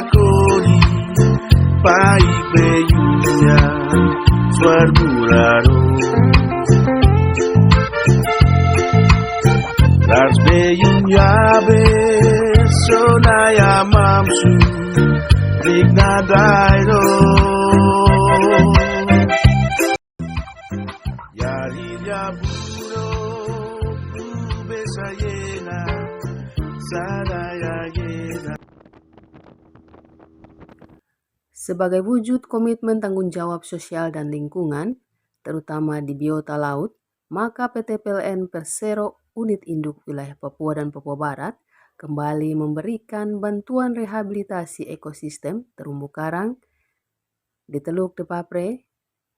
lakoni baik beyunya suarmuraro Lars beyunya besonaya mamsu dignadairo Yarinya buro besayena sadaya yena. Sebagai wujud komitmen tanggung jawab sosial dan lingkungan, terutama di biota laut, maka PT PLN Persero Unit Induk Wilayah Papua dan Papua Barat kembali memberikan bantuan rehabilitasi ekosistem terumbu karang di Teluk Depapre.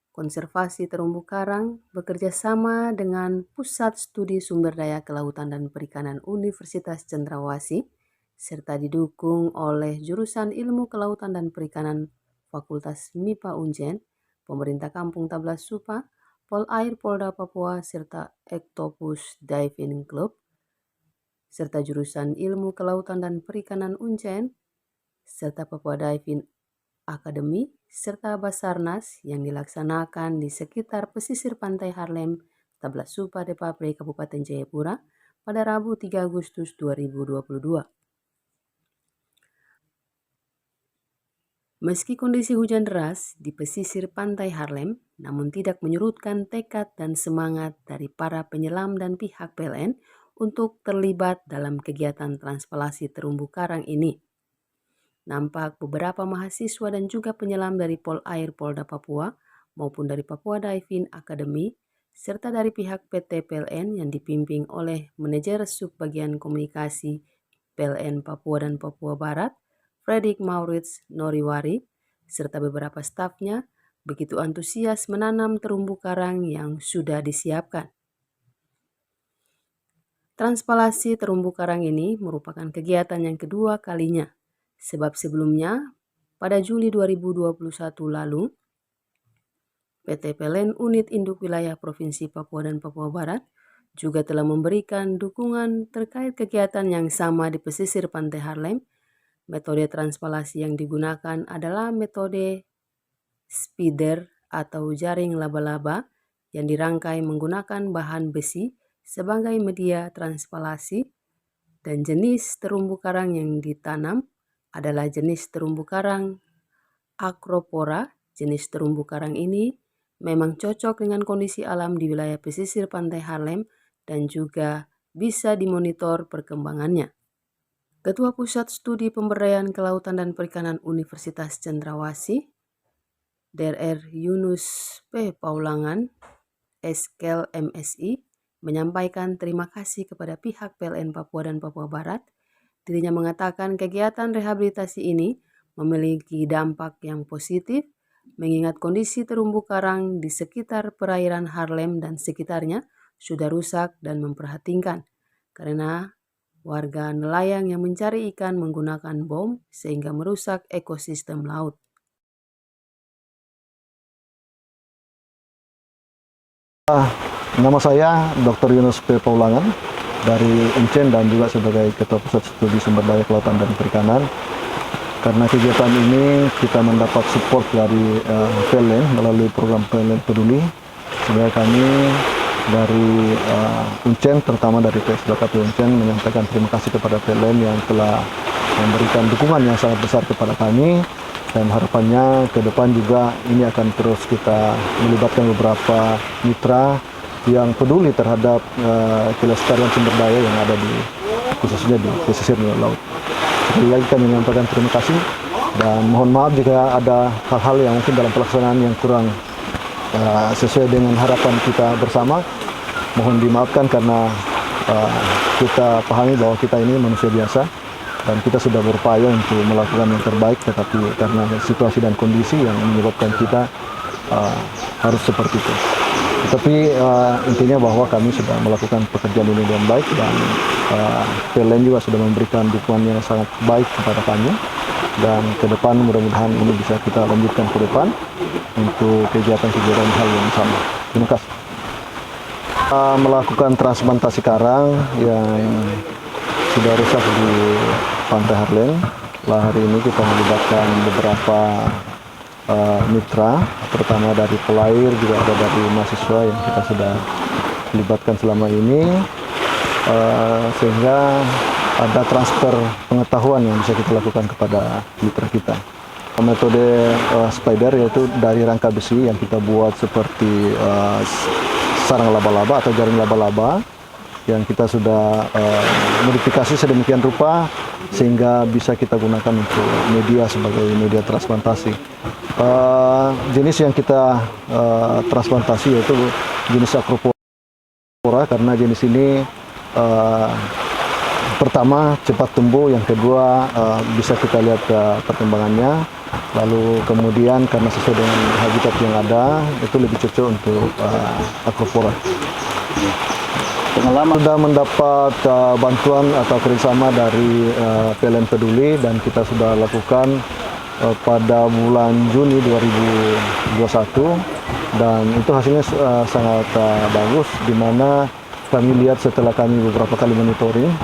Konservasi terumbu karang bekerja sama dengan Pusat Studi Sumber Daya Kelautan dan Perikanan Universitas Cendrawasih, serta didukung oleh jurusan Ilmu Kelautan dan Perikanan Fakultas MIPA Unjen, Pemerintah Kampung Tablas Supa, Polair Polda Papua, serta Octopus Diving Club, serta jurusan Ilmu Kelautan dan Perikanan Unjen, serta Papua Diving Academy, serta Basarnas yang dilaksanakan di sekitar pesisir pantai Harlem, Tablas Supa, Depapre, Kabupaten Jayapura pada Rabu 3 Agustus 2022. Meski kondisi hujan deras di pesisir pantai Harlem, namun tidak menyurutkan tekad dan semangat dari para penyelam dan pihak PLN untuk terlibat dalam kegiatan transpalasi terumbu karang ini. Nampak beberapa mahasiswa dan juga penyelam dari Polair Polda Papua maupun dari Papua Diving Academy, serta dari pihak PT PLN yang dipimpin oleh Manajer Subbagian Komunikasi PLN Papua dan Papua Barat, Fredrik Maurits Noriwari, serta beberapa stafnya begitu antusias menanam terumbu karang yang sudah disiapkan. Transpalasi terumbu karang ini merupakan kegiatan yang kedua kalinya, sebab sebelumnya pada Juli 2021 lalu, PT PLN Unit Induk Wilayah Provinsi Papua dan Papua Barat juga telah memberikan dukungan terkait kegiatan yang sama di pesisir pantai Harlem. Metode transpalasi yang digunakan adalah metode spider atau jaring laba-laba yang dirangkai menggunakan bahan besi sebagai media transpalasi, dan jenis terumbu karang yang ditanam adalah jenis terumbu karang Acropora. Jenis terumbu karang ini memang cocok dengan kondisi alam di wilayah pesisir pantai Harlem dan juga bisa dimonitor perkembangannya. Ketua Pusat Studi Pemberdayaan Kelautan dan Perikanan Universitas Cendrawasih, Dr. Yunus P. Paulangan, SKEL MSI, menyampaikan terima kasih kepada pihak PLN Papua dan Papua Barat. Dirinya mengatakan kegiatan rehabilitasi ini memiliki dampak yang positif, mengingat kondisi terumbu karang di sekitar perairan Harlem dan sekitarnya sudah rusak dan memprihatinkan, karena warga nelayan yang mencari ikan menggunakan bom sehingga merusak ekosistem laut. Nama saya Dr. Yunus P. Paulangan dari Uncen dan juga sebagai Ketua Pusat Studi Sumber Daya Kelautan dan Perikanan. Karena kegiatan ini kita mendapat support dari PLN melalui program PLN Peduli, sehingga kami dari Uncen, terutama dari PSBKP Uncen, menyampaikan terima kasih kepada PLN yang telah memberikan dukungan yang sangat besar kepada kami, dan harapannya ke depan juga ini akan terus kita melibatkan beberapa mitra yang peduli terhadap kelestarian sumber daya yang ada di khususnya di pesisir laut. Sekali lagi kami menyampaikan terima kasih dan mohon maaf jika ada hal-hal yang mungkin dalam pelaksanaan yang kurang sesuai dengan harapan kita bersama. Mohon dimaafkan karena kita pahami bahwa kita ini manusia biasa dan kita sudah berupaya untuk melakukan yang terbaik, tetapi karena situasi dan kondisi yang menyebabkan kita harus seperti itu. Tetapi intinya bahwa kami sudah melakukan pekerjaan ini dengan baik, dan PLN juga sudah memberikan dukungan yang sangat baik kepada kami, dan ke depan mudah-mudahan ini bisa kita lanjutkan ke depan untuk kegiatan-kegiatan hal yang sama. Terima kasih. Melakukan transplantasi karang yang sudah rusak di Pantai Harlem Setelah hari ini kita melibatkan beberapa mitra, terutama dari pelair, juga ada dari mahasiswa yang kita sudah libatkan selama ini, sehingga ada transfer pengetahuan yang bisa kita lakukan kepada mitra kita. Metode spider yaitu dari rangka besi yang kita buat seperti sarang laba-laba atau jaring laba-laba yang kita sudah modifikasi sedemikian rupa sehingga bisa kita gunakan untuk media sebagai media transplantasi. Jenis yang kita transplantasi yaitu jenis Acropora, karena jenis ini pertama cepat tumbuh, yang kedua bisa kita lihat perkembangannya, lalu kemudian karena sesuai dengan habitat yang ada itu lebih cocok untuk Acropora. Pengalaman sudah mendapat bantuan atau kerjasama dari PLN Peduli, dan kita sudah lakukan pada bulan Juni 2021, dan itu hasilnya sangat bagus, di mana kami lihat setelah kami beberapa kali monitoring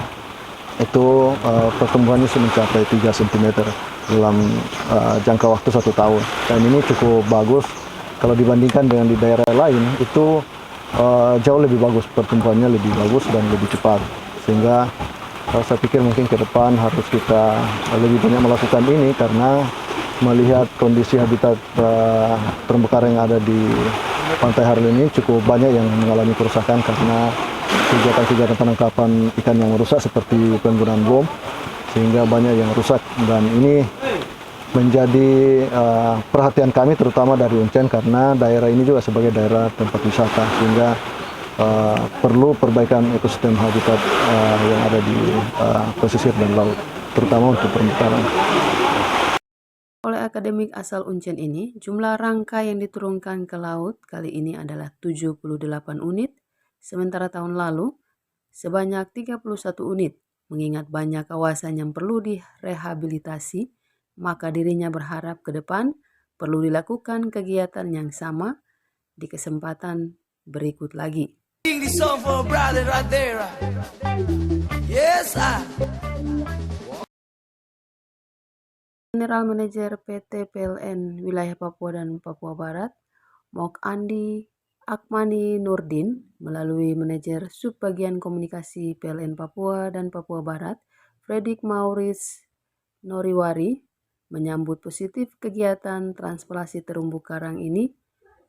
itu pertumbuhannya mencapai 3 cm dalam jangka waktu 1 tahun, dan ini cukup bagus kalau dibandingkan dengan di daerah lain. Itu jauh lebih bagus, pertumbuhannya lebih bagus dan lebih cepat, sehingga saya pikir mungkin ke depan harus kita lebih banyak melakukan ini, karena melihat kondisi habitat terumbu karang yang ada di Pantai Harlem ini cukup banyak yang mengalami kerusakan karena kegiatan-kegiatan penangkapan ikan yang merusak seperti penggunaan bom, sehingga banyak yang rusak, dan ini menjadi perhatian kami terutama dari Uncen, karena daerah ini juga sebagai daerah tempat wisata, sehingga perlu perbaikan ekosistem habitat yang ada di pesisir dan laut, terutama untuk terumbu karang. Oleh akademik asal Uncen ini, jumlah rangka yang diturunkan ke laut kali ini adalah 78 unit, sementara tahun lalu sebanyak 31 unit. Mengingat banyak kawasan yang perlu direhabilitasi, maka dirinya berharap ke depan perlu dilakukan kegiatan yang sama di kesempatan berikut lagi. General Manager PT PLN Wilayah Papua dan Papua Barat, Mok Andi Akmani Nurdin, melalui Manajer Subbagian Komunikasi PLN Papua dan Papua Barat, Fredrik Maurice Noriwari, menyambut positif kegiatan transplantasi terumbu karang ini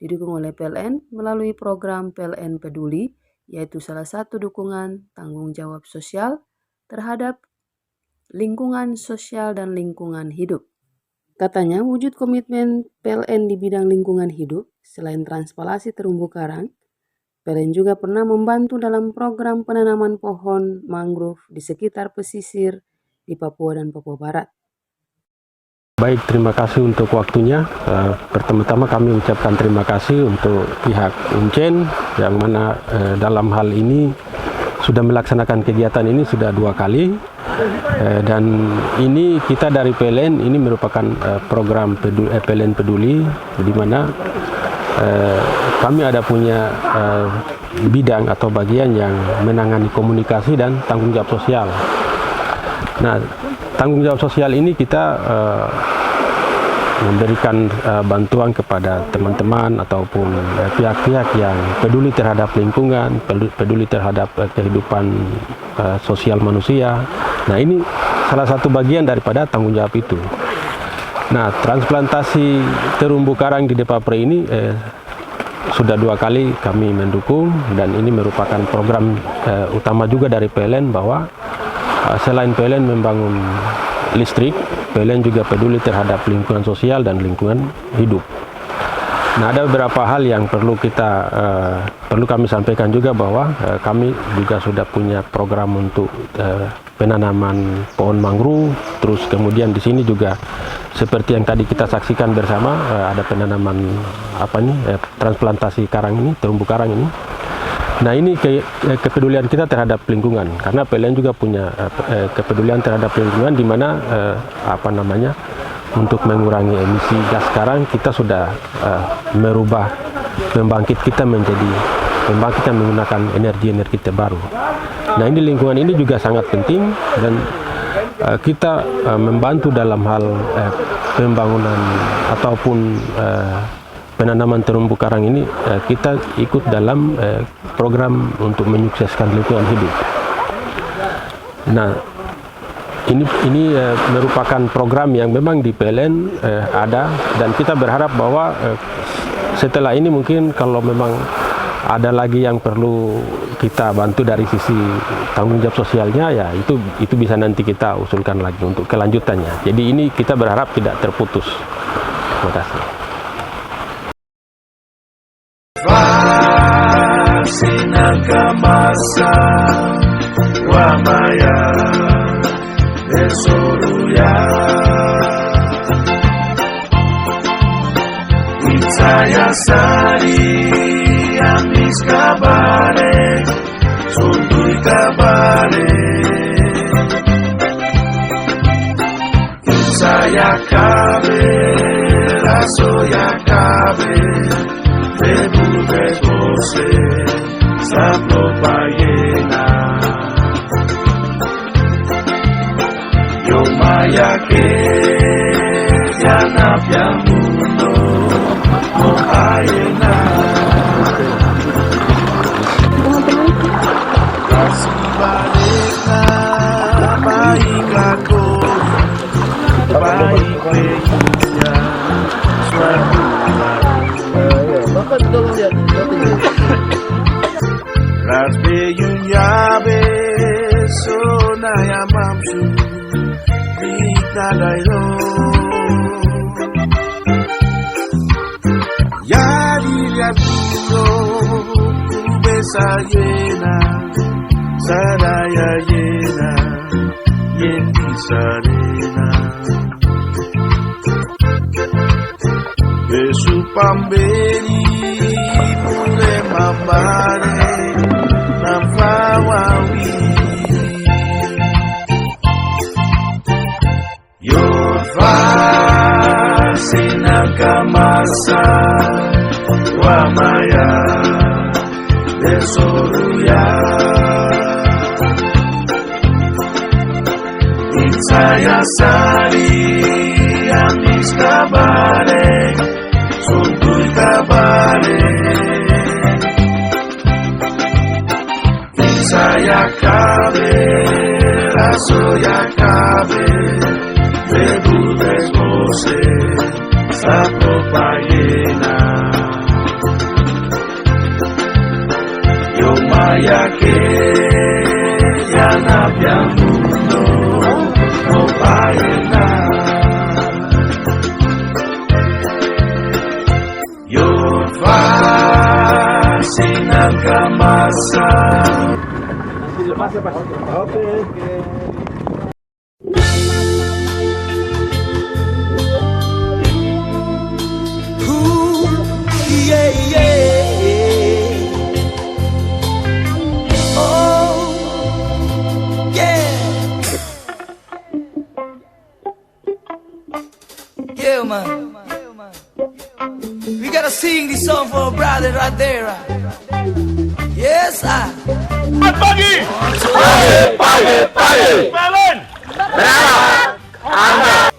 didukung oleh PLN melalui program PLN Peduli, yaitu salah satu dukungan tanggung jawab sosial terhadap lingkungan sosial dan lingkungan hidup. Katanya, wujud komitmen PLN di bidang lingkungan hidup, selain transplantasi terumbu karang, PLN juga pernah membantu dalam program penanaman pohon mangrove di sekitar pesisir di Papua dan Papua Barat. Baik, terima kasih untuk waktunya. Pertama-tama kami ucapkan terima kasih untuk pihak Uncen yang mana dalam hal ini sudah melaksanakan kegiatan ini sudah 2 kali, dan ini kita dari PLN ini merupakan program PLN Peduli, di mana kami ada punya bidang atau bagian yang menangani komunikasi dan tanggung jawab sosial. Nah, tanggung jawab sosial ini kita memberikan bantuan kepada teman-teman ataupun pihak-pihak yang peduli terhadap lingkungan, peduli terhadap kehidupan sosial manusia. Nah, ini salah satu bagian daripada tanggung jawab itu. Nah, transplantasi terumbu karang di Depapre ini sudah 2 kali kami mendukung, dan ini merupakan program utama juga dari PLN, bahwa selain PLN membangun listrik, PLN juga peduli terhadap lingkungan sosial dan lingkungan hidup. Nah, ada beberapa hal yang perlu kami sampaikan juga, bahwa kami juga sudah punya program untuk penanaman pohon mangrove. Terus kemudian di sini juga seperti yang tadi kita saksikan bersama, ada penanaman transplantasi karang ini, terumbu karang ini. Nah, ini kepedulian kita terhadap lingkungan, karena PLN juga punya kepedulian terhadap lingkungan, di mana untuk mengurangi emisi gas karang kita sudah merubah pembangkit kita menjadi pembangkit yang menggunakan energi terbaru. Nah, ini lingkungan ini juga sangat penting, dan kita membantu dalam hal pembangunan ataupun penanaman terumbu karang ini, kita ikut dalam program untuk menyukseskan lingkungan hidup. Nah, ini merupakan program yang memang di PLN ada, dan kita berharap bahwa setelah ini mungkin kalau memang ada lagi yang perlu kita bantu dari sisi tanggung jawab sosialnya, ya itu bisa nanti kita usulkan lagi untuk kelanjutannya. Jadi ini kita berharap tidak terputus. Terima kasih. Sinakamasa Wamaya Desoruya Itsaya Sari Amis Kabare Sundui Kabare Itsaya Kabe Rasoya Kabe Debu Debose Sablo Bayena Yomaya ke Yanap Yamuno Moayena Kasih balikna Baik aku Baik pejunya Suatu Rasbe yunyabe sonaya mamsu Dikna dailo Yadi liaturo Kubesa yena Sadaya yena Yenti sarena Besu pamberi Pure mambare Namfawawi Yofa Sinakamasa Wamaya Desoruya Itsaya Sari Amis Kabare Sundui Kabare Saya kabe, rasoya kabe, debu desbose, sapo payena. Yomaya ke, yanap yamuno, no payena. Yofa, sinakamasa. Oke. Yeah, man. We gotta sing this song for a brother right there. Yes, I. Pagi! Pagi! Pagi! Pagi! Pagi!